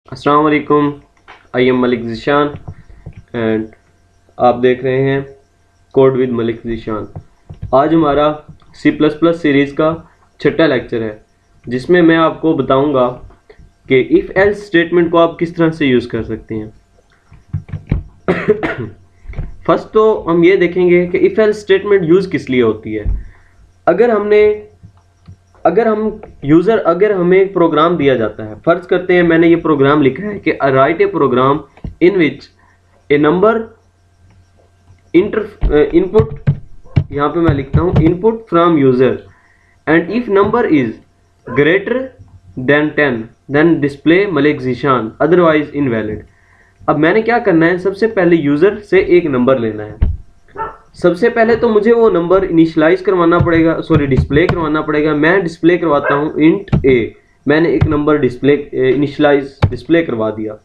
अस्सलाम वालेकुम। I am Malik Zeeshan and आप देख रहे हैं कोड विद मलिक ज़ीशान। आज हमारा C++ सीरीज़ का छठा लेक्चर है जिसमें मैं आपको बताऊंगा कि इफ़ एल्स स्टेटमेंट को आप किस तरह से यूज़ कर सकते हैं। फर्स्ट तो हम ये देखेंगे कि इफ़ एल्स स्टेटमेंट यूज़ किस लिए होती है। अगर हमें एक प्रोग्राम दिया जाता है, फर्ज करते हैं मैंने ये प्रोग्राम लिखा है कि write a program in which a number input, यहाँ पे मैं लिखता हूँ input from user and if number is greater than 10 then display Malik Zeeshan otherwise invalid. अब मैंने क्या करना है, सबसे पहले यूजर से एक नंबर लेना है। सबसे पहले तो मुझे वो नंबर इनिशियलाइज करवाना पड़ेगा, डिस्प्ले करवाना पड़ेगा। मैं डिस्प्ले करवाता हूँ इंट ए। मैंने एक नंबर डिस्प्ले करवा दिया।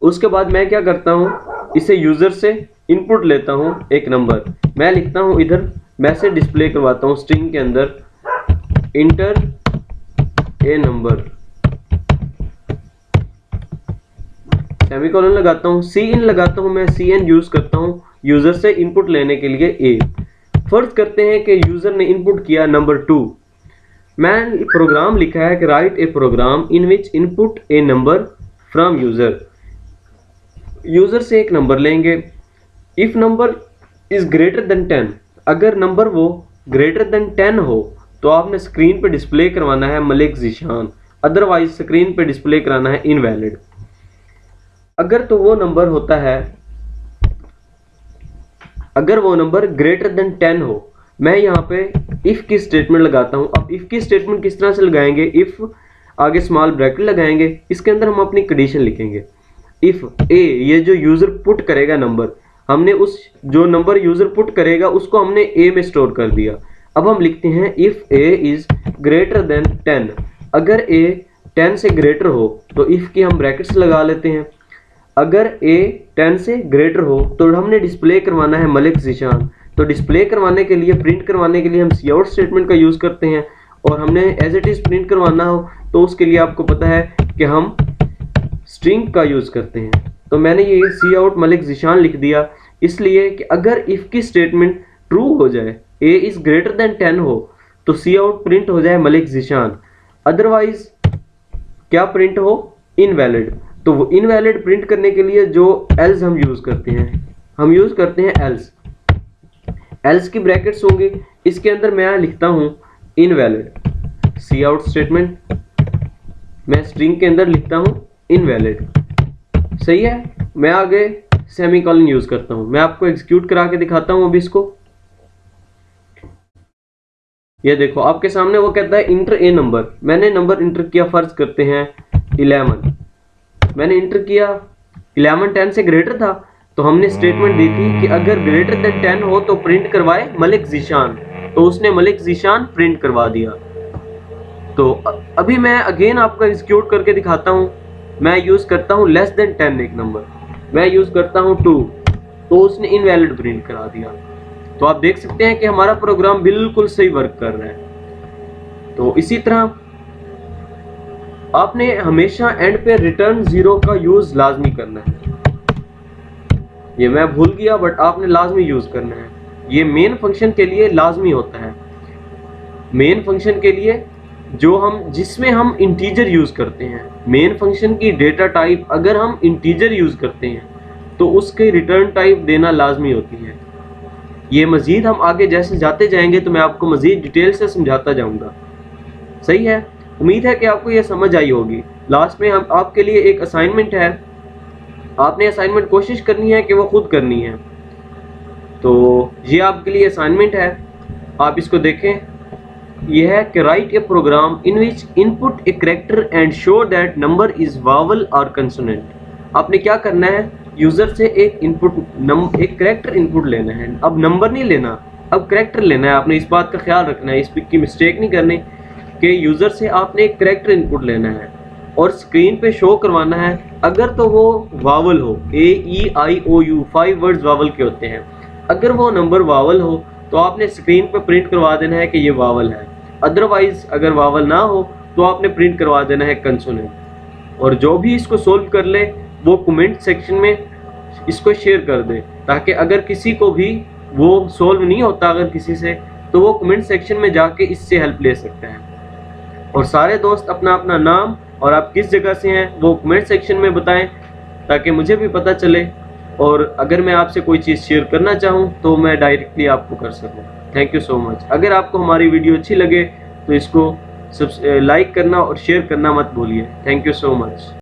उसके बाद मैं क्या करता हूँ, इसे यूजर से इनपुट लेता हूँ एक नंबर। मैं लिखता हूँ इधर मैसेज डिस्प्ले करवाता हूँ स्ट्रिंग के अंदर इंटर ए नंबर, सेमीकोलन लगाता हूँ, सी इन लगाता हूँ। मैं सी एन यूज करता हूँ यूजर से इनपुट लेने के लिए ए। फर्ज करते हैं कि यूजर ने इनपुट किया नंबर 2। मैं प्रोग्राम लिखा है कि write a program in which input a number from user. User से एक नंबर लेंगे। If number is greater than 10, अगर नंबर वो ग्रेटर देन 10 हो तो आपने स्क्रीन पे डिस्प्ले करवाना है मलिक ज़ीशान, अदरवाइज स्क्रीन पे डिस्प्ले कराना है इनवैलिड। अगर वो नंबर ग्रेटर देन 10 हो, मैं यहाँ पे इफ की स्टेटमेंट लगाता हूँ। अब इफ की स्टेटमेंट किस तरह से लगाएंगे, इफ आगे स्मॉल ब्रैकेट लगाएंगे, इसके अंदर हम अपनी कंडीशन लिखेंगे। इफ ए, ये जो यूजर पुट करेगा नंबर, हमने उस जो नंबर यूजर पुट करेगा उसको हमने ए में स्टोर कर दिया। अब हम लिखते हैं if A is greater than 10। अगर ए 10 से ग्रेटर हो तो इफ की हम ब्रैकेट्स लगा लेते हैं। अगर ए 10 से ग्रेटर हो तो हमने डिस्प्ले करवाना है मलिक ज़ीशान। तो डिस्प्ले करवाने के लिए, प्रिंट करवाने के लिए हम सी आउट स्टेटमेंट का यूज़ करते हैं। और हमने एज इट इज़ प्रिंट करवाना हो तो उसके लिए आपको पता है कि हम स्ट्रिंग का यूज़ करते हैं। तो मैंने ये सी आउट मलिक ज़ीशान लिख दिया इसलिए कि अगर इफ़ की स्टेटमेंट ट्रू हो जाए, ए इज़ ग्रेटर देन 10 हो, तो सी आउट प्रिंट हो जाए मलिक ज़ीशान। अदरवाइज क्या प्रिंट हो, इनवैलिड। तो वो इनवैलिड प्रिंट करने के लिए जो एल्स हम यूज करते हैं एल्स की ब्रैकेट्स होंगे। इसके अंदर मैं लिखता हूं इनवैलिड। सी आउट स्टेटमेंट मैं स्ट्रिंग के अंदर लिखता हूं इनवैलिड। सही है। मैं आगे सेमीकोलन यूज करता हूं। मैं आपको एग्जीक्यूट करा के दिखाता हूं अभी इसको। ये देखो आपके सामने वो कहता है इंटर ए नंबर। मैंने नंबर इंटर किया, फर्ज करते हैं 11। मैंने इंटर किया 11 10 से ग्रेटर था, तो हमने स्टेटमेंट दी थी कि अगर ग्रेटर देन 10 हो तो प्रिंट करवाए मलिक ज़ीशान। तो उसने मलिक ज़ीशान प्रिंट करवा दिया। तो अभी मैं अगेन आपको एग्जीक्यूट करके दिखाता हूं। मैं यूज करता हूं लेस देन 10 एक नंबर, मैं यूज करता हूं 2, तो उसने इनवैलिड प्रिंट करा दिया। तो आप देख सकते हैं कि हमारा प्रोग्राम बिल्कुल सही वर्क कर रहा है। तो इसी तरह आपने हमेशा एंड पे रिटर्न 0 का यूज लाजमी करना है। ये मैं भूल गया बट आपने लाजमी यूज करना है। ये मेन फंक्शन के लिए लाजमी होता है। मेन फंक्शन के लिए जिसमें हम इंटीजर यूज करते हैं, मेन फंक्शन की डेटा टाइप अगर हम इंटीजर यूज करते हैं तो उसके रिटर्न टाइप देना लाजमी होती है। ये मजीद हम आगे जैसे जाते जाएंगे तो मैं आपको मजीद डिटेल से समझाता जाऊंगा। सही है। उम्मीद है कि आपको यह समझ आई होगी। लास्ट में हम आपके लिए एक असाइनमेंट है। आपने असाइनमेंट कोशिश करनी है कि वो खुद करनी है। तो ये आपके लिए असाइनमेंट है, आप इसको देखें। यह है कि write a program in which input a character and show that number is vowel और कंसोनेंट। आपने क्या करना है, यूजर से एक कैरेक्टर इनपुट लेना है। अब नंबर नहीं लेना, अब कैरेक्टर लेना है। आपने इस बात का ख्याल रखना है, इस की मिस्टेक नहीं करनी कि यूजर से आपने एक कैरेक्टर इनपुट लेना है और स्क्रीन पे शो करवाना है। अगर तो वो वावल हो, AEIOU 5 वर्ड्स वावल के होते हैं। अगर वो नंबर वावल हो तो आपने स्क्रीन पे प्रिंट करवा देना है कि ये वावल है। अदरवाइज अगर वावल ना हो तो आपने प्रिंट करवा देना है कंसोनेंट। और जो भी इसको सोल्व कर ले वो कमेंट सेक्शन में इसको शेयर कर दे, ताकि अगर किसी को भी वो सोल्व नहीं होता अगर किसी से, तो वो कमेंट सेक्शन में जाके इससे हेल्प ले सकते हैं। और सारे दोस्त अपना अपना नाम और आप किस जगह से हैं वो कमेंट सेक्शन में बताएं, ताकि मुझे भी पता चले, और अगर मैं आपसे कोई चीज़ शेयर करना चाहूँ तो मैं डायरेक्टली आपको कर सकूँ। Thank you so much. अगर आपको हमारी वीडियो अच्छी लगे तो इसको लाइक करना और शेयर करना मत भूलिए। Thank you so much.